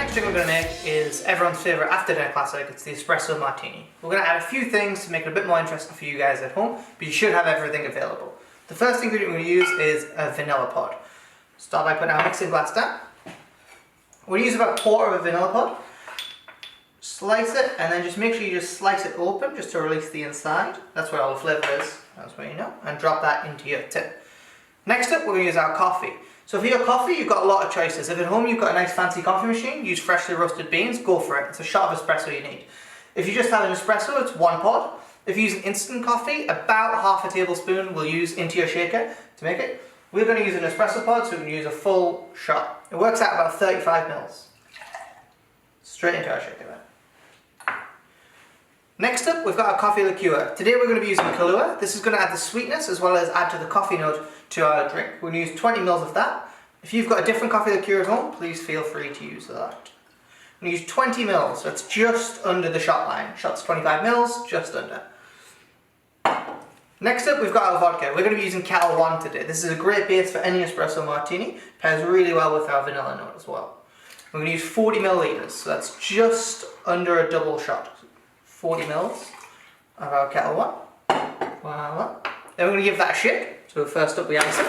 next drink we're going to make is everyone's favourite after dinner classic. It's the Espresso Martini. We're going to add a few things to make it a bit more interesting for you guys at home, but you should have everything available. The first ingredient we're going to use is a vanilla pod. Start by putting our mixing glass down. We'll use about a quarter of a vanilla pod. Slice it, and then just make sure you just slice it open just to release the inside. That's where all the flavour is, that's what you know. And drop that into your tin. Next up, we're going to use our coffee. So for your coffee, you've got a lot of choices. If at home you've got a nice fancy coffee machine, use freshly roasted beans, go for it. It's a shot of espresso you need. If you just have an espresso, it's 1 pod. If you use an instant coffee, about half a tablespoon we'll use into your shaker to make it. We're going to use an espresso pod, so we can use a full shot. It works out about 35 mils. Straight into our shaker then. Next up, we've got our coffee liqueur. Today we're going to be using Kahlua. This is going to add the sweetness as well as add to the coffee note to our drink. We're going to use 20 mils of that. If you've got a different coffee liqueur at home, please feel free to use that. I'm going to use 20 mils, so it's just under the shot line. Shot's 25 mils, just under. Next up, we've got our vodka. We're going to be using Ketel One today. This is a great base for any espresso martini. Pairs really well with our vanilla note as well. We're going to use 40 milliliters, so that's just under a double shot. 40 mils of our Ketel One. Voila. Then we're going to give that a shake. So first up we ice it.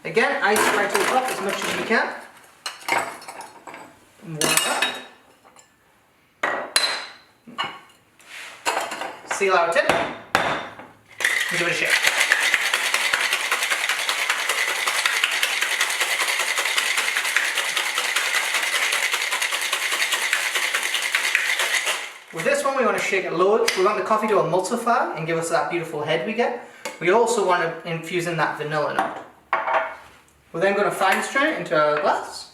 Again, ice right to the top as much as you can. Voila. Seal our tin and give it a shake. With this one we want to shake it loads. We want the coffee to emulsify and give us that beautiful head we get. We also want to infuse in that vanilla note. We're then going to fine strain it into our glass.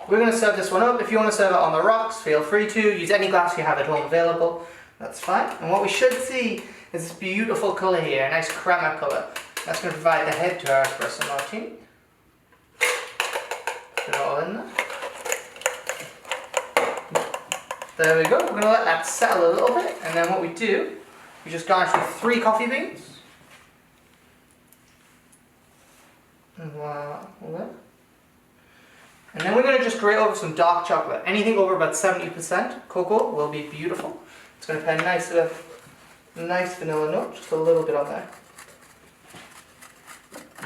We're going to serve this one up. If you want to serve it on the rocks, feel free to. Use any glass you have at home available. That's fine. And what we should see is this beautiful colour here, a nice crema colour. That's going to provide the head to our espresso martini. Put it all in there. There we go. We're going to let that settle a little bit, and then what we do, we just garnish with 3 coffee beans. And voila. And then we're going to just grate over some dark chocolate. Anything over about 70% cocoa will be beautiful. It's going to put a nice vanilla note, just a little bit on there.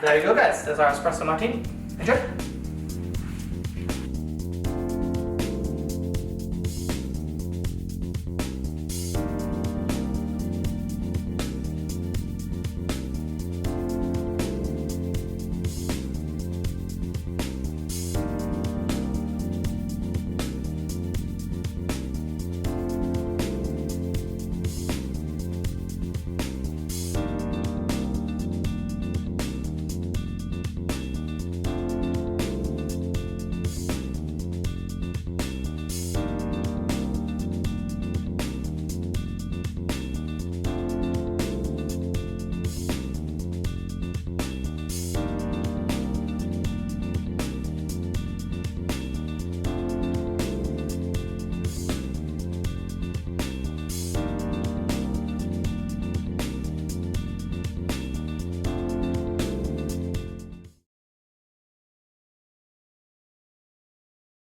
There you go guys, there's our espresso martini. Enjoy!